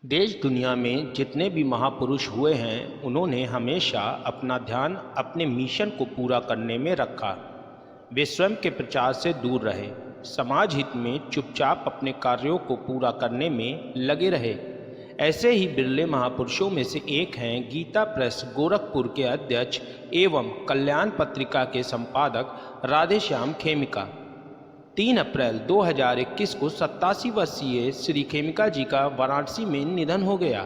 देश दुनिया में जितने भी महापुरुष हुए हैं उन्होंने हमेशा अपना ध्यान अपने मिशन को पूरा करने में रखा। वे स्वयं के प्रचार से दूर रहे, समाज हित में चुपचाप अपने कार्यों को पूरा करने में लगे रहे। ऐसे ही बिरले महापुरुषों में से एक हैं गीता प्रेस गोरखपुर के अध्यक्ष एवं कल्याण पत्रिका के संपादक राधेश्याम खेमिका। 3 अप्रैल 2021 को 87 वर्षीय श्री खेमिका जी का वाराणसी में निधन हो गया।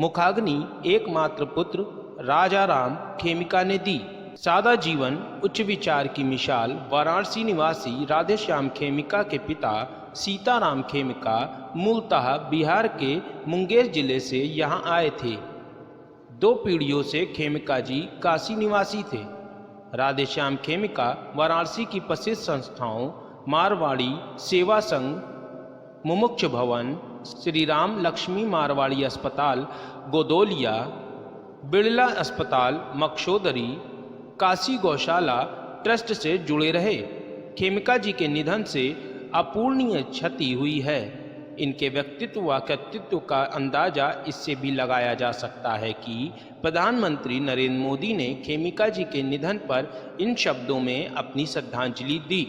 मुखाग्नि एकमात्र पुत्र राजा राम खेमिका ने दी। सादा जीवन उच्च विचार की मिसाल वाराणसी निवासी राधेश्याम खेमिका के पिता सीताराम खेमिका मूलतः बिहार के मुंगेर जिले से यहाँ आए थे। 2 पीढ़ियों से खेमिका जी काशी निवासी थे। राधेश्याम खेमिका वाराणसी की प्रसिद्ध संस्थाओं मारवाड़ी सेवा संघ, मुमुक्ष भवन, श्री राम लक्ष्मी मारवाड़ी अस्पताल गोदोलिया, बिड़ला अस्पताल मक्षोदरी, काशी गौशाला ट्रस्ट से जुड़े रहे। खेमिका जी के निधन से अपूरणीय क्षति हुई है। इनके व्यक्तित्व व कृतित्व का अंदाजा इससे भी लगाया जा सकता है कि प्रधानमंत्री नरेंद्र मोदी ने खेमिका जी के निधन पर इन शब्दों में अपनी श्रद्धांजलि दी।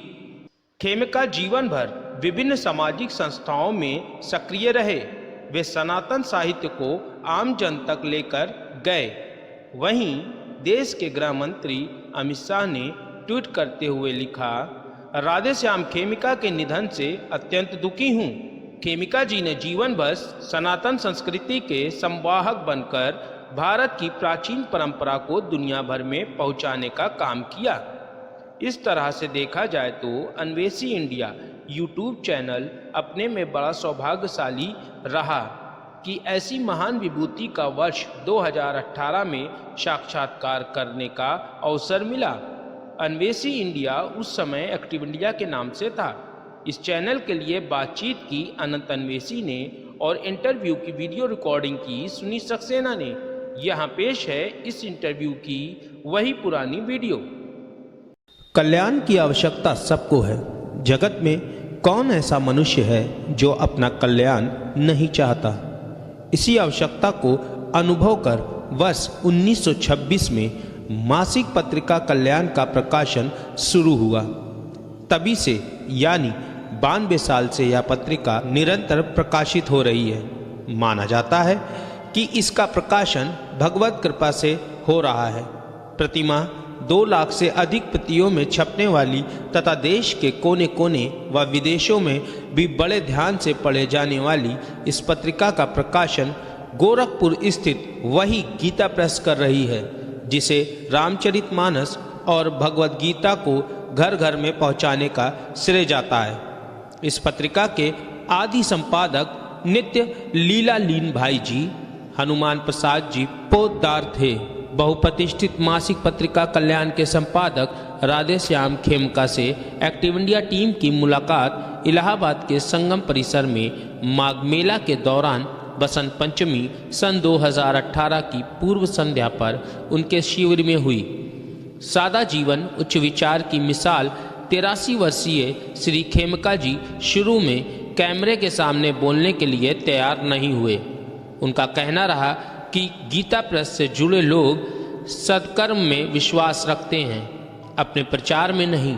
खेमिका जीवन भर विभिन्न सामाजिक संस्थाओं में सक्रिय रहे। वे सनातन साहित्य को आम जन तक लेकर गए। वहीं देश के गृह मंत्री अमित शाह ने ट्वीट करते हुए लिखा, राधेश्याम खेमिका के निधन से अत्यंत दुखी हूँ। खेमिका जी ने जीवन भर सनातन संस्कृति के संवाहक बनकर भारत की प्राचीन परंपरा को दुनिया भर में पहुँचाने का काम किया। इस तरह से देखा जाए तो अन्वेषी इंडिया यूट्यूब चैनल अपने में बड़ा सौभाग्यशाली रहा कि ऐसी महान विभूति का वर्ष 2018 में साक्षात्कार करने का अवसर मिला। अन्वेषी इंडिया उस समय एक्टिव इंडिया के नाम से था। इस चैनल के लिए बातचीत की अनंत अन्वेषी ने और इंटरव्यू की वीडियो रिकॉर्डिंग की सुनील सक्सेना ने। यहाँ पेश है इस इंटरव्यू की वही पुरानी वीडियो। कल्याण की आवश्यकता सबको है। जगत में कौन ऐसा मनुष्य है जो अपना कल्याण नहीं चाहता। इसी आवश्यकता को अनुभव कर वर्ष 1926 में मासिक पत्रिका कल्याण का प्रकाशन शुरू हुआ। तभी से यानी 92 साल से यह पत्रिका निरंतर प्रकाशित हो रही है। माना जाता है कि इसका प्रकाशन भगवत कृपा से हो रहा है। प्रतिमाह 2 लाख से अधिक प्रतियों में छपने वाली तथा देश के कोने कोने व विदेशों में भी बड़े ध्यान से पढ़े जाने वाली इस पत्रिका का प्रकाशन गोरखपुर स्थित वही गीता प्रेस कर रही है, जिसे रामचरितमानस और भगवत गीता को घर घर में पहुंचाने का श्रेय जाता है। इस पत्रिका के आदि संपादक नित्य लीलालीन भाई जी हनुमान प्रसाद जी पोद्दार थे। बहुप्रतिष्ठित मासिक पत्रिका कल्याण के संपादक राधेश्याम खेमका से एक्टिव इंडिया टीम की मुलाकात इलाहाबाद के संगम परिसर में माघ मेला के दौरान बसंत पंचमी सन 2018 की पूर्व संध्या पर उनके शिविर में हुई। सादा जीवन उच्च विचार की मिसाल 83 वर्षीय श्री खेमका जी शुरू में कैमरे के सामने बोलने के लिए तैयार नहीं हुए। उनका कहना रहा कि गीता प्रेस से जुड़े लोग सत्कर्म में विश्वास रखते हैं, अपने प्रचार में नहीं।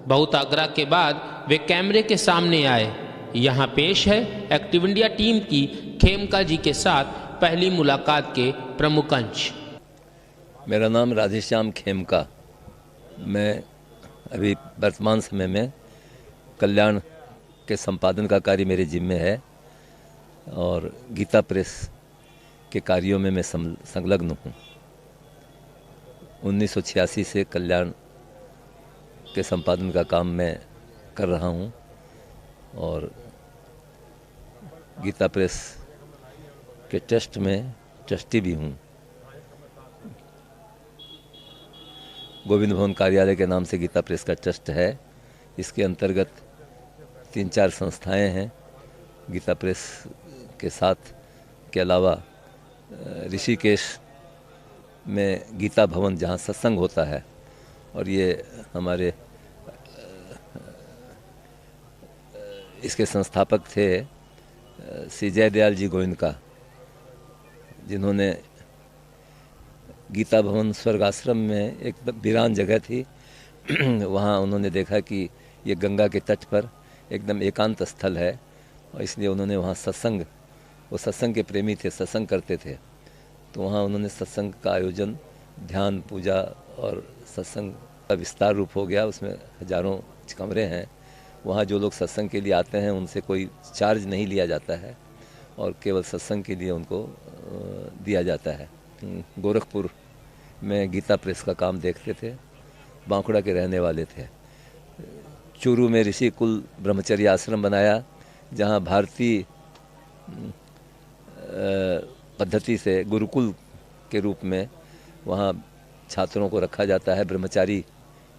बहुत आग्रह के बाद वे कैमरे के सामने आए। यहाँ पेश है एक्टिव इंडिया टीम की खेमका जी के साथ पहली मुलाकात के प्रमुख अंश। मेरा नाम राधेश्याम खेमका। मैं अभी वर्तमान समय में कल्याण के संपादन का कार्य मेरे जिम्मे है और गीता प्रेस के कार्यों में मैं संलग्न हूँ। 1986 से कल्याण के संपादन का काम मैं कर रहा हूँ और गीता प्रेस के ट्रस्ट में ट्रस्टी भी हूँ। गोविंद भवन कार्यालय के नाम से गीता प्रेस का ट्रस्ट है। इसके अंतर्गत 3-4 संस्थाएं हैं। गीता प्रेस के साथ के अलावा ऋषिकेश में गीता भवन जहाँ सत्संग होता है और ये हमारे इसके संस्थापक थे श्री जयदयाल जी गोयनका, जिन्होंने गीता भवन स्वर्ग आश्रम में एक वीरान जगह थी वहाँ उन्होंने देखा कि ये गंगा के तट पर एकदम एकांत स्थल है और इसलिए उन्होंने वहाँ सत्संग, वो सत्संग के प्रेमी थे, सत्संग करते थे, तो वहाँ उन्होंने सत्संग का आयोजन, ध्यान, पूजा और सत्संग का विस्तार रूप हो गया। उसमें हजारों कमरे हैं। वहाँ जो लोग सत्संग के लिए आते हैं उनसे कोई चार्ज नहीं लिया जाता है और केवल सत्संग के लिए उनको दिया जाता है। गोरखपुर में गीता प्रेस का काम देखते थे, बांकुड़ा के रहने वाले थे। चूरू में ऋषि कुल ब्रह्मचर्य आश्रम बनाया, जहाँ भारतीय पद्धति से गुरुकुल के रूप में वहाँ छात्रों को रखा जाता है ब्रह्मचारी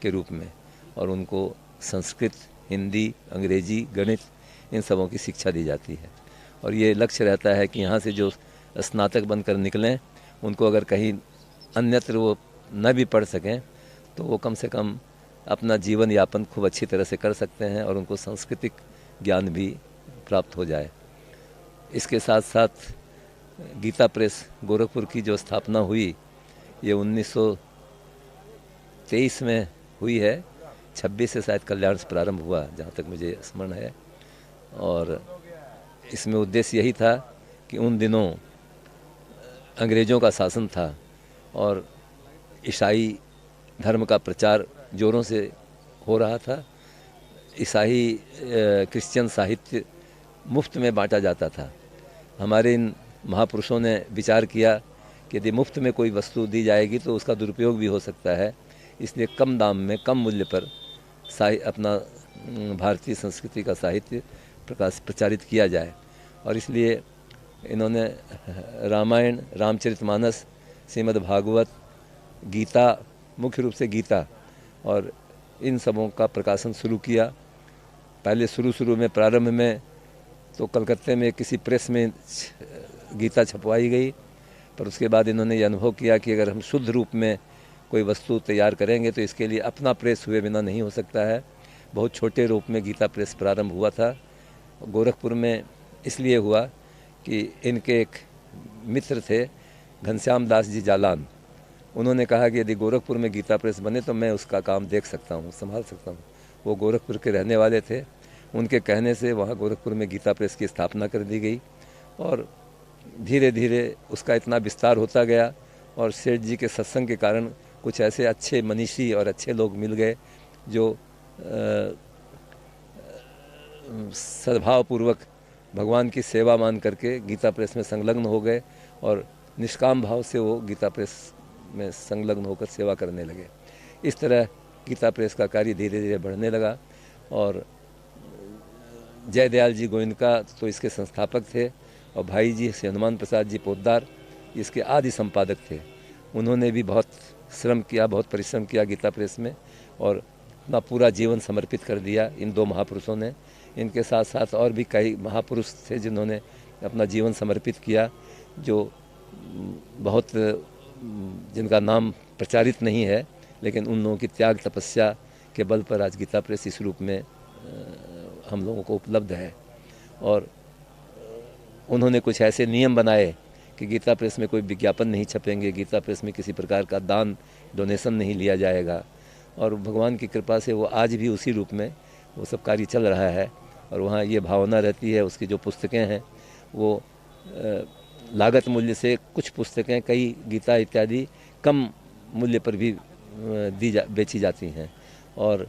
के रूप में, और उनको संस्कृत, हिंदी, अंग्रेजी, गणित, इन सबों की शिक्षा दी जाती है। और ये लक्ष्य रहता है कि यहाँ से जो स्नातक बनकर निकलें, उनको अगर कहीं अन्यत्र वो न भी पढ़ सकें तो वो कम से कम अपना जीवन यापन खूब अच्छी तरह से कर सकते हैं और उनको सांस्कृतिक ज्ञान भी प्राप्त हो जाए। इसके साथ साथ गीता प्रेस गोरखपुर की जो स्थापना हुई, ये 1923 में हुई है। 26 से शायद कल्याण से प्रारंभ हुआ, जहाँ तक मुझे स्मरण है। और इसमें उद्देश्य यही था कि उन दिनों अंग्रेज़ों का शासन था और ईसाई धर्म का प्रचार जोरों से हो रहा था। ईसाई क्रिश्चियन साहित्य मुफ्त में बांटा जाता था। हमारे इन महापुरुषों ने विचार किया कि यदि मुफ्त में कोई वस्तु दी जाएगी तो उसका दुरुपयोग भी हो सकता है, इसलिए कम दाम में, कम मूल्य पर अपना भारतीय संस्कृति का साहित्य प्रचारित किया जाए। और इसलिए इन्होंने रामायण, रामचरितमानस, श्रीमद् भागवत, गीता, मुख्य रूप से गीता, और इन सबों का प्रकाशन शुरू किया। पहले शुरू में प्रारंभ में तो कलकत्ते में किसी प्रेस में गीता छपवाई गई, पर उसके बाद इन्होंने ये अनुभव किया कि अगर हम शुद्ध रूप में कोई वस्तु तैयार करेंगे तो इसके लिए अपना प्रेस हुए बिना नहीं हो सकता है। बहुत छोटे रूप में गीता प्रेस प्रारंभ हुआ था। गोरखपुर में इसलिए हुआ कि इनके एक मित्र थे, घनश्याम दास जी जालान। उन्होंने कहा कि यदि गोरखपुर में गीता प्रेस बने तो मैं उसका काम देख सकता हूँ, संभाल सकता हूँ। वो गोरखपुर के रहने वाले थे। उनके कहने से वहाँ गोरखपुर में गीता प्रेस की स्थापना कर दी गई और धीरे धीरे उसका इतना विस्तार होता गया और सेठ जी के सत्संग के कारण कुछ ऐसे अच्छे मनीषी और अच्छे लोग मिल गए जो सद्भावपूर्वक भगवान की सेवा मान करके गीता प्रेस में संलग्न हो गए और निष्काम भाव से वो गीता प्रेस में संलग्न होकर सेवा करने लगे। इस तरह गीता प्रेस का कार्य धीरे धीरे बढ़ने लगा और जयदयाल जी गोयनका तो इसके संस्थापक थे और भाई जी श्री हनुमान प्रसाद जी पोद्दार इसके आदि संपादक थे। उन्होंने भी बहुत श्रम किया, बहुत परिश्रम किया गीता प्रेस में और अपना पूरा जीवन समर्पित कर दिया इन दो महापुरुषों ने। इनके साथ साथ और भी कई महापुरुष थे जिन्होंने अपना जीवन समर्पित किया, जो बहुत जिनका नाम प्रचारित नहीं है, लेकिन उन लोगों की त्याग तपस्या के बल पर आज गीता प्रेस इस रूप में हम लोगों को उपलब्ध है। और उन्होंने कुछ ऐसे नियम बनाए कि गीता प्रेस में कोई विज्ञापन नहीं छपेंगे, गीता प्रेस में किसी प्रकार का दान, डोनेशन नहीं लिया जाएगा। और भगवान की कृपा से वो आज भी उसी रूप में वो सब कार्य चल रहा है। और वहाँ ये भावना रहती है, उसकी जो पुस्तकें हैं वो लागत मूल्य से कुछ पुस्तकें, कई गीता इत्यादि कम मूल्य पर भी बेची जाती हैं और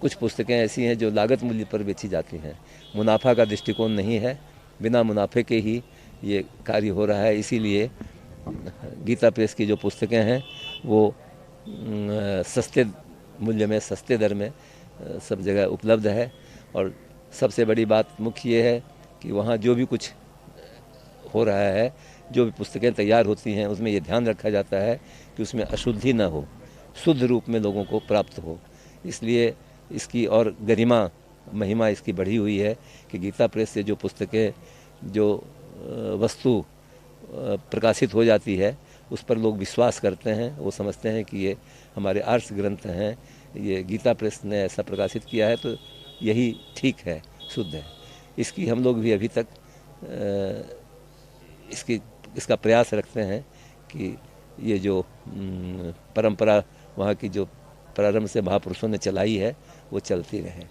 कुछ पुस्तकें ऐसी हैं जो लागत मूल्य पर बेची जाती हैं। मुनाफा का दृष्टिकोण नहीं है, बिना मुनाफे के ही ये कार्य हो रहा है। इसीलिए गीता प्रेस की जो पुस्तकें हैं वो सस्ते मूल्य में, सस्ते दर में सब जगह उपलब्ध है। और सबसे बड़ी बात मुख्य ये है कि वहाँ जो भी कुछ हो रहा है, जो भी पुस्तकें तैयार होती हैं, उसमें ये ध्यान रखा जाता है कि उसमें अशुद्धि न हो, शुद्ध रूप में लोगों को प्राप्त हो। इसलिए इसकी और गरिमा, महिमा इसकी बढ़ी हुई है कि गीता प्रेस से जो पुस्तकें, जो वस्तु प्रकाशित हो जाती है उस पर लोग विश्वास करते हैं। वो समझते हैं कि ये हमारे आर्ष ग्रंथ हैं, ये गीता प्रेस ने ऐसा प्रकाशित किया है तो यही ठीक है, शुद्ध है। इसकी हम लोग भी अभी तक इसका प्रयास रखते हैं कि ये जो परंपरा वहाँ की जो प्रारंभ से महापुरुषों ने चलाई है वो चलती रहे।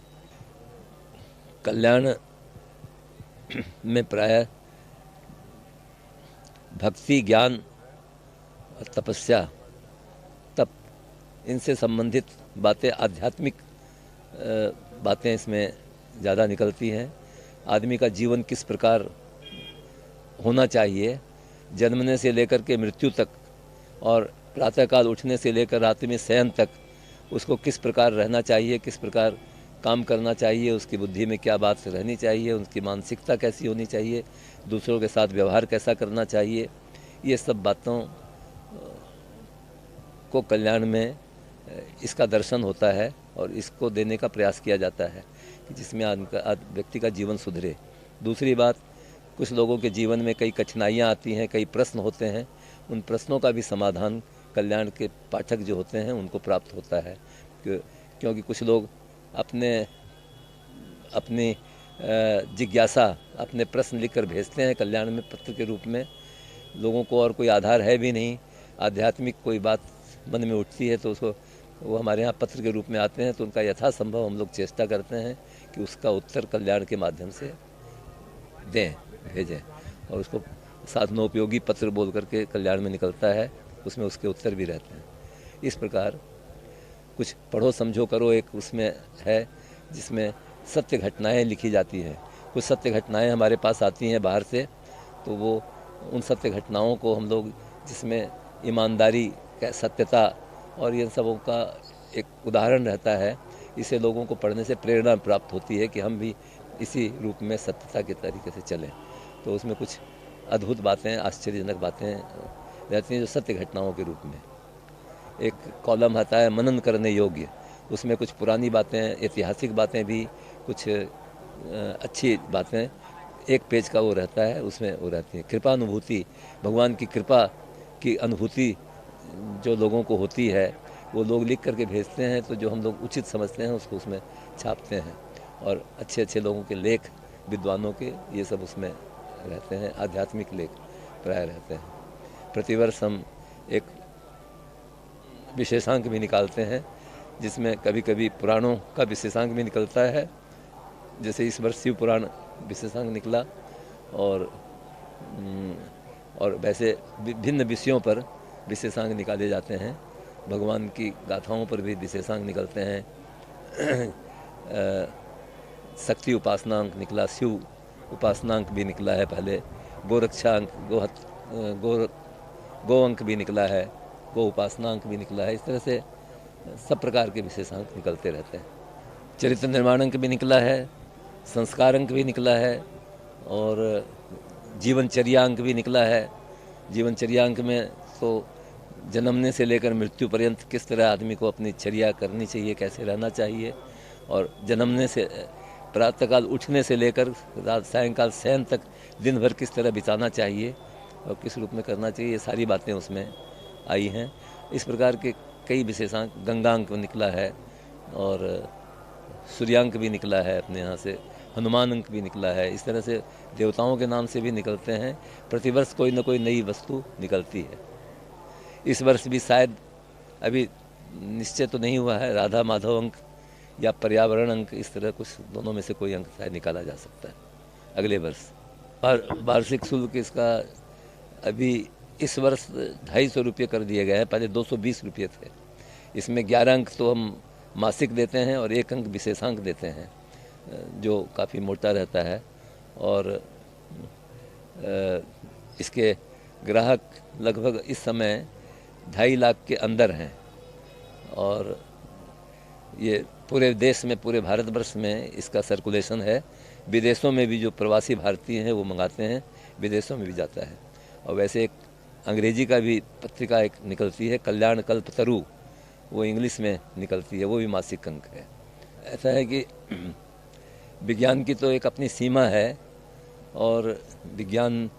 कल्याण में प्रायः भक्ति, ज्ञान, तपस्या, तप, इनसे संबंधित बातें, आध्यात्मिक बातें इसमें ज़्यादा निकलती हैं। आदमी का जीवन किस प्रकार होना चाहिए, जन्मने से लेकर के मृत्यु तक और प्रातःकाल उठने से लेकर रात में शयन तक उसको किस प्रकार रहना चाहिए, किस प्रकार काम करना चाहिए, उसकी बुद्धि में क्या बात रहनी चाहिए, उसकी मानसिकता कैसी होनी चाहिए, दूसरों के साथ व्यवहार कैसा करना चाहिए, ये सब बातों को कल्याण में इसका दर्शन होता है और इसको देने का प्रयास किया जाता है कि जिसमें व्यक्ति का जीवन सुधरे। दूसरी बात, कुछ लोगों के जीवन में कई कठिनाइयाँ आती हैं, कई प्रश्न होते हैं, उन प्रश्नों का भी समाधान कल्याण के पाठक जो होते हैं उनको प्राप्त होता है। क्योंकि कुछ लोग अपनी जिज्ञासा, अपने प्रश्न लिखकर भेजते हैं कल्याण में पत्र के रूप में। लोगों को और कोई आधार है भी नहीं, आध्यात्मिक कोई बात मन में उठती है तो उसको वो हमारे यहाँ पत्र के रूप में आते हैं, तो उनका यथासंभव हम लोग चेष्टा करते हैं कि उसका उत्तर कल्याण के माध्यम से दें, भेजें, और उसको साधनोपयोगी पत्र बोल करके कल्याण में निकलता है, उसमें उसके उत्तर भी रहते हैं। इस प्रकार कुछ पढ़ो समझो करो एक उसमें है जिसमें सत्य घटनाएं लिखी जाती हैं। कुछ सत्य घटनाएं हमारे पास आती हैं बाहर से, तो वो उन सत्य घटनाओं को हम लोग, जिसमें ईमानदारी, सत्यता और इन सबों का एक उदाहरण रहता है, इसे लोगों को पढ़ने से प्रेरणा प्राप्त होती है कि हम भी इसी रूप में सत्यता के तरीके से चलें। तो उसमें कुछ अद्भुत बातें, आश्चर्यजनक बातें रहती हैं जो सत्य घटनाओं के रूप में। एक कॉलम आता है मनन करने योग्य, उसमें कुछ पुरानी बातें, ऐतिहासिक बातें भी, कुछ अच्छी बातें, एक पेज का वो रहता है, उसमें वो रहती है। कृपानुभूति, भगवान की कृपा की अनुभूति जो लोगों को होती है वो लोग लिख करके भेजते हैं, तो जो हम लोग उचित समझते हैं उसको उसमें छापते हैं। और अच्छे अच्छे लोगों के लेख, विद्वानों के, ये सब उसमें रहते हैं। आध्यात्मिक लेख प्राय रहते हैं। प्रतिवर्ष हम एक विशेषांक भी निकालते हैं, जिसमें कभी कभी पुराणों का विशेषांक भी निकलता है। जैसे इस वर्ष शिव पुराण विशेषांक निकला, और वैसे विभिन्न विषयों पर विशेषांक निकाले जाते हैं। भगवान की गाथाओं पर भी विशेषांक निकलते हैं। शक्ति उपासनांक निकला, शिव उपासनांक भी निकला है पहले, गोरक्षांक, गो अंक भी निकला है, गो उपासनांक भी निकला है। इस तरह से सब प्रकार के विशेषांक निकलते रहते हैं। चरित्र निर्माण अंक भी निकला है, संस्कार अंक भी निकला है, और जीवनचर्या अंक भी निकला है। जीवनचर्या अंक में तो जन्मने से लेकर मृत्यु पर्यंत किस तरह आदमी को अपनी चर्या करनी चाहिए, कैसे रहना चाहिए, और जन्मने से प्रातःकाल उठने से लेकर रात सायंकाल शयन तक दिन भर किस तरह बिताना चाहिए और किस रूप में करना चाहिए, ये सारी बातें उसमें आई हैं। इस प्रकार के कई विशेषांक, गंगांक निकला है, और सूर्यांक भी निकला है अपने यहाँ से, हनुमान अंक भी निकला है। इस तरह से देवताओं के नाम से भी निकलते हैं। प्रतिवर्ष कोई न कोई नई वस्तु निकलती है। इस वर्ष भी शायद अभी निश्चय तो नहीं हुआ है, राधा माधव अंक या पर्यावरण अंक, इस तरह कुछ दोनों में से कोई अंक शायद निकाला जा सकता है अगले वर्ष। वार्षिक शुल्क इसका अभी इस वर्ष 250 रुपये कर दिए गए हैं, पहले 220 रुपये थे। इसमें 11 अंक तो हम मासिक देते हैं और 1 अंक विशेषांक देते हैं, जो काफ़ी मोटा रहता है। और इसके ग्राहक लगभग इस समय 2.5 लाख के अंदर हैं, और ये पूरे देश में, पूरे भारतवर्ष में इसका सर्कुलेशन है। विदेशों में भी जो प्रवासी भारतीय हैं वो मंगाते हैं, विदेशों में भी जाता है। और वैसे एक अंग्रेजी का भी पत्रिका एक निकलती है, कल्याण कल्पतरु, वो इंग्लिश में निकलती है, वो भी मासिक अंक है। ऐसा है कि विज्ञान की तो एक अपनी सीमा है, और विज्ञान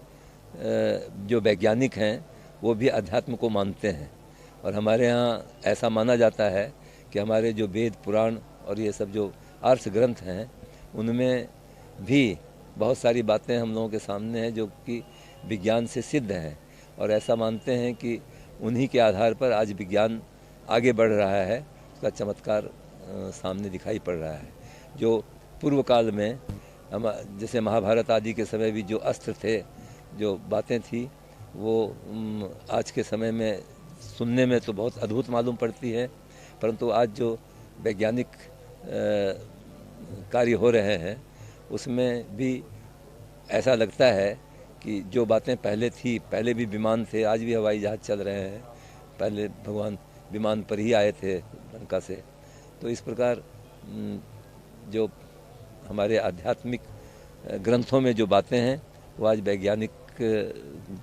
जो वैज्ञानिक हैं वो भी अध्यात्म को मानते हैं। और हमारे यहाँ ऐसा माना जाता है कि हमारे जो वेद पुराण और ये सब जो आर्ष ग्रंथ हैं, उनमें भी बहुत सारी बातें हम लोगों के सामने हैं जो कि विज्ञान से सिद्ध हैं, और ऐसा मानते हैं कि उन्हीं के आधार पर आज विज्ञान आगे बढ़ रहा है, उसका चमत्कार सामने दिखाई पड़ रहा है। जो पूर्व काल में हम जैसे महाभारत आदि के समय भी जो अस्त्र थे, जो बातें थी, वो आज के समय में सुनने में तो बहुत अद्भुत मालूम पड़ती है, परंतु आज जो वैज्ञानिक कार्य हो रहे हैं उसमें भी ऐसा लगता है कि जो बातें पहले थी, पहले भी विमान थे, आज भी हवाई जहाज़ चल रहे हैं, पहले भगवान विमान पर ही आए थे लंका से। तो इस प्रकार जो हमारे आध्यात्मिक ग्रंथों में जो बातें हैं वो आज वैज्ञानिक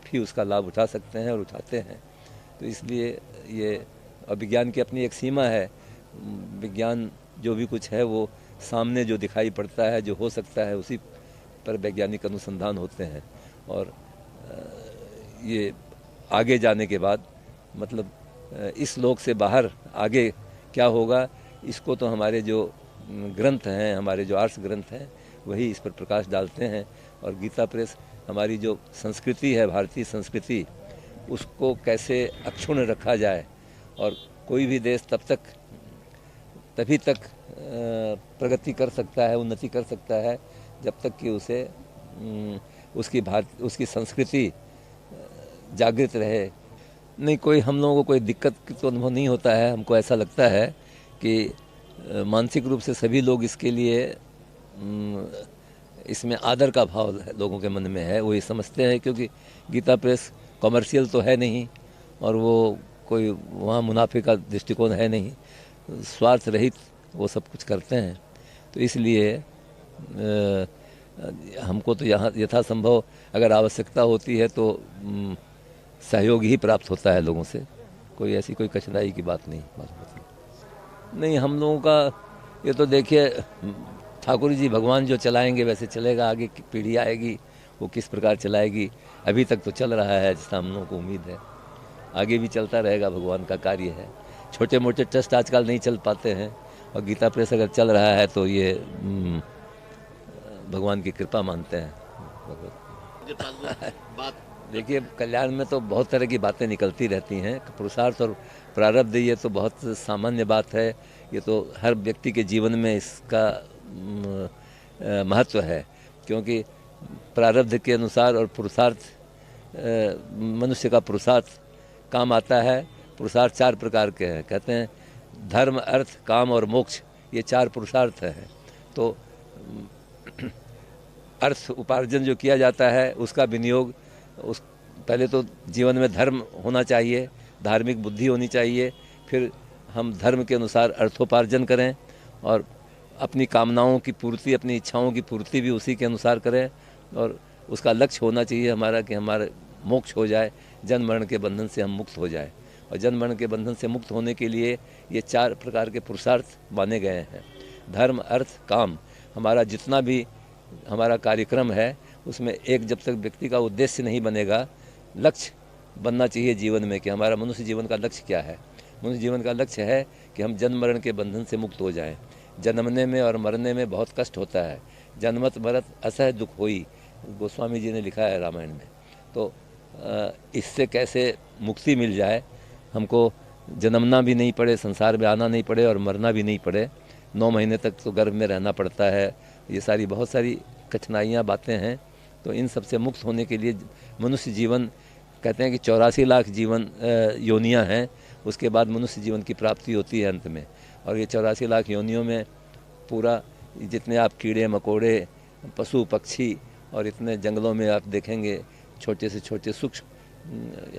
भी उसका लाभ उठा सकते हैं और उठाते हैं। तो इसलिए ये विज्ञान की अपनी एक सीमा है। विज्ञान जो भी कुछ है वो सामने जो दिखाई पड़ता है, जो हो सकता है, उसी पर वैज्ञानिक अनुसंधान होते हैं। और ये आगे जाने के बाद मतलब इस लोक से बाहर आगे क्या होगा, इसको तो हमारे जो ग्रंथ हैं, हमारे जो आर्ष ग्रंथ हैं, वही इस पर प्रकाश डालते हैं। और गीता प्रेस हमारी जो संस्कृति है, भारतीय संस्कृति, उसको कैसे अक्षुण्ण रखा जाए, और कोई भी देश तभी तक प्रगति कर सकता है, उन्नति कर सकता है, जब तक कि उसे उसकी संस्कृति जागृत रहे। नहीं, कोई हम लोगों को कोई दिक्कत तो अनुभव नहीं होता है। हमको ऐसा लगता है कि मानसिक रूप से सभी लोग इसके लिए इसमें आदर का भाव लोगों के मन में है, वो ये समझते हैं, क्योंकि गीता प्रेस कमर्शियल तो है नहीं और वो कोई वहाँ मुनाफे का दृष्टिकोण है नहीं, स्वार्थ रहित वो सब कुछ करते हैं। तो इसलिए हमको तो यहाँ यथासंभव अगर आवश्यकता होती है तो सहयोग ही प्राप्त होता है लोगों से, कोई ऐसी कोई कठिनाई की बात नहीं नहीं हम लोगों का। ये तो देखिए, ठाकुर जी भगवान जो चलाएंगे वैसे चलेगा, आगे की पीढ़ी आएगी वो किस प्रकार चलाएगी। अभी तक तो चल रहा है, जिसका हम लोगों को उम्मीद है आगे भी चलता रहेगा, भगवान का कार्य है। छोटे मोटे ट्रस्ट आजकल नहीं चल पाते हैं, और गीता प्रेस अगर चल रहा है तो ये भगवान की कृपा मानते हैं। देखिए, कल्याण में तो बहुत तरह की बातें निकलती रहती हैं। पुरुषार्थ और प्रारब्ध ये तो बहुत सामान्य बात है, ये तो हर व्यक्ति के जीवन में इसका महत्व है, क्योंकि प्रारब्ध के अनुसार और पुरुषार्थ, मनुष्य का पुरुषार्थ काम आता है। पुरुषार्थ 4 प्रकार के हैं, कहते हैं धर्म, अर्थ, काम और मोक्ष, ये 4 पुरुषार्थ हैं। तो अर्थ उपार्जन जो किया जाता है उसका विनियोग, उस पहले तो जीवन में धर्म होना चाहिए, धार्मिक बुद्धि होनी चाहिए, फिर हम धर्म के अनुसार अर्थोपार्जन करें और अपनी कामनाओं की पूर्ति, अपनी इच्छाओं की पूर्ति भी उसी के अनुसार करें। और उसका लक्ष्य होना चाहिए हमारा कि हमारे मोक्ष हो जाए, जन्म मरण के बंधन से हम मुक्त हो जाए। और जन्म मरण के बंधन से मुक्त होने के लिए ये 4 प्रकार के पुरुषार्थ माने गए हैं। धर्म, अर्थ, काम। हमारा जितना भी हमारा कार्यक्रम है उसमें एक जब तक व्यक्ति का उद्देश्य नहीं बनेगा, लक्ष्य बनना चाहिए जीवन में कि हमारा मनुष्य जीवन का लक्ष्य क्या है। मनुष्य जीवन का लक्ष्य है कि हम जन्म मरण के बंधन से मुक्त हो जाएं। जन्मने में और मरने में बहुत कष्ट होता है, जन्मत मरत असह दुख होई, गोस्वामी जी ने लिखा है रामायण में। तो इससे कैसे मुक्ति मिल जाए, हमको जन्मना भी नहीं पड़े, संसार में आना नहीं पड़े और मरना भी नहीं पड़े। 9 महीने तक तो गर्भ में रहना पड़ता है, ये सारी बहुत सारी कठिनाइयाँ बातें हैं। तो इन सब से मुक्त होने के लिए मनुष्य जीवन, कहते हैं कि 84 लाख जीवन योनियाँ हैं, उसके बाद मनुष्य जीवन की प्राप्ति होती है अंत में। और ये 84 लाख योनियों में पूरा जितने आप कीड़े मकोड़े, पशु पक्षी और इतने जंगलों में आप देखेंगे छोटे से छोटे सूक्ष्म,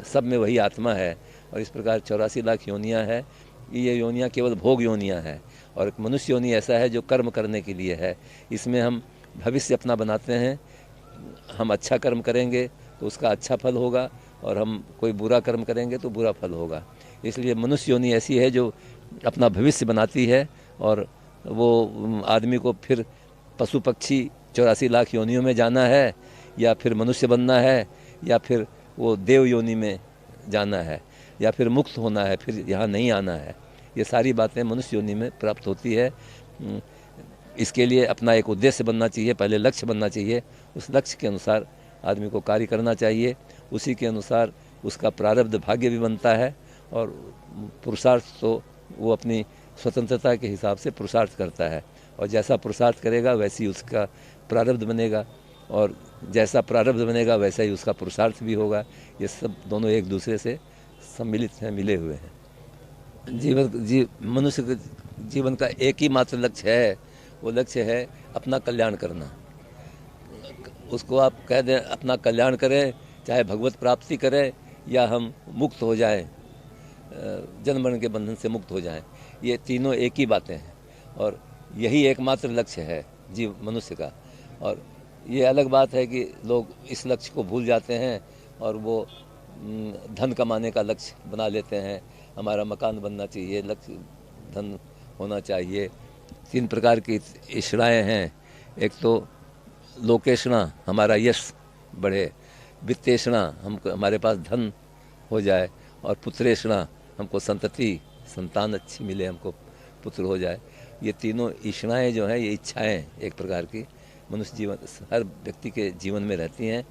सब में वही आत्मा है। और इस प्रकार 84 लाख योनियाँ है। ये योनियाँ केवल भोग योनियाँ हैं, और एक मनुष्य योनि ऐसा है जो कर्म करने के लिए है। इसमें हम भविष्य अपना बनाते हैं, हम अच्छा कर्म करेंगे तो उसका अच्छा फल होगा, और हम कोई बुरा कर्म करेंगे तो बुरा फल होगा। इसलिए मनुष्य योनि ऐसी है जो अपना भविष्य बनाती है, और वो आदमी को फिर पशु पक्षी 84 लाख योनियों में जाना है, या फिर मनुष्य बनना है, या फिर वो देव योनि में जाना है, या फिर मुक्त होना है, फिर यहाँ नहीं आना है। ये सारी बातें मनुष्य योनि में प्राप्त होती है। इसके लिए अपना एक उद्देश्य बनना चाहिए, पहले लक्ष्य बनना चाहिए, उस लक्ष्य के अनुसार आदमी को कार्य करना चाहिए। उसी के अनुसार उसका प्रारब्ध भाग्य भी बनता है और पुरुषार्थ तो वो अपनी स्वतंत्रता के हिसाब से पुरुषार्थ करता है और जैसा पुरुषार्थ करेगा वैसी उसका प्रारब्ध बनेगा और जैसा प्रारब्ध बनेगा वैसा ही उसका पुरुषार्थ भी होगा। ये सब दोनों एक दूसरे से सम्मिलित हैं, मिले हुए हैं। मनुष्य के जीवन का एक ही मात्र लक्ष्य है, वो लक्ष्य है अपना कल्याण करना। उसको आप कह दें अपना कल्याण करें, चाहे भगवत प्राप्ति करें या हम मुक्त हो जाएं, जन्म मरण के बंधन से मुक्त हो जाएं, ये तीनों एक ही बातें हैं और यही एकमात्र लक्ष्य है जीव मनुष्य का। और ये अलग बात है कि लोग इस लक्ष्य को भूल जाते हैं और वो धन कमाने का लक्ष्य बना लेते हैं। हमारा मकान बनना चाहिए, लक्ष्य धन होना चाहिए। 3 प्रकार की इच्छाएँ हैं। एक तो लोकेशना, हमारा यश बढ़े, वित्तेषणा, हमको हमारे पास धन हो जाए, और पुत्रेषणा, हमको संतान अच्छी मिले, हमको पुत्र हो जाए। ये तीनों इच्छाएँ जो हैं, ये इच्छाएँ एक प्रकार की मनुष्य जीवन हर व्यक्ति के जीवन में रहती हैं।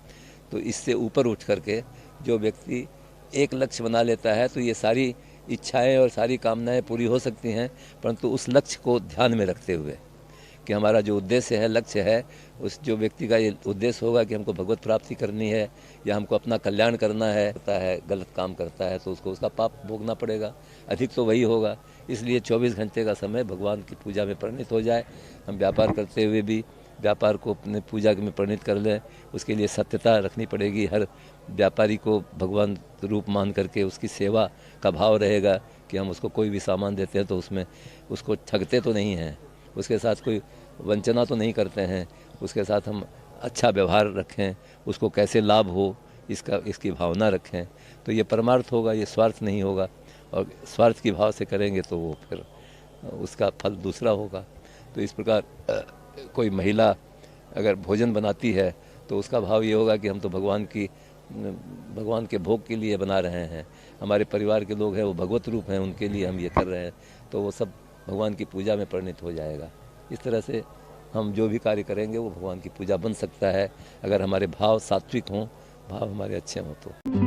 तो इससे ऊपर उठ करके जो व्यक्ति एक लक्ष्य बना लेता है तो ये सारी इच्छाएं और सारी कामनाएं पूरी हो सकती हैं, परंतु उस लक्ष्य को ध्यान में रखते हुए कि हमारा जो उद्देश्य है, लक्ष्य है, उस जो व्यक्ति का ये उद्देश्य होगा कि हमको भगवत प्राप्ति करनी है या हमको अपना कल्याण करना है, गलत काम करता है तो उसको उसका पाप भोगना पड़ेगा, अधिक तो वही होगा। इसलिए 24 घंटे का समय भगवान की पूजा में परिणित हो जाए। हम व्यापार करते हुए भी व्यापार को अपने पूजा में परिणित कर लें। उसके लिए सत्यता रखनी पड़ेगी। हर व्यापारी को भगवान रूप मान करके उसकी सेवा का भाव रहेगा कि हम उसको कोई भी सामान देते हैं तो उसमें उसको ठगते तो नहीं हैं, उसके साथ कोई वंचना तो नहीं करते हैं, उसके साथ हम अच्छा व्यवहार रखें, उसको कैसे लाभ हो इसकी भावना रखें, तो ये परमार्थ होगा, ये स्वार्थ नहीं होगा। और स्वार्थ की भाव से करेंगे तो वो फिर उसका फल दूसरा होगा। तो इस प्रकार कोई महिला अगर भोजन बनाती है तो उसका भाव ये होगा कि हम तो भगवान के भोग के लिए बना रहे हैं, हमारे परिवार के लोग हैं वो भगवत रूप हैं, उनके लिए हम ये कर रहे हैं, तो वो सब भगवान की पूजा में परिणित हो जाएगा। इस तरह से हम जो भी कार्य करेंगे वो भगवान की पूजा बन सकता है, अगर हमारे भाव सात्विक हों, भाव हमारे अच्छे हों तो।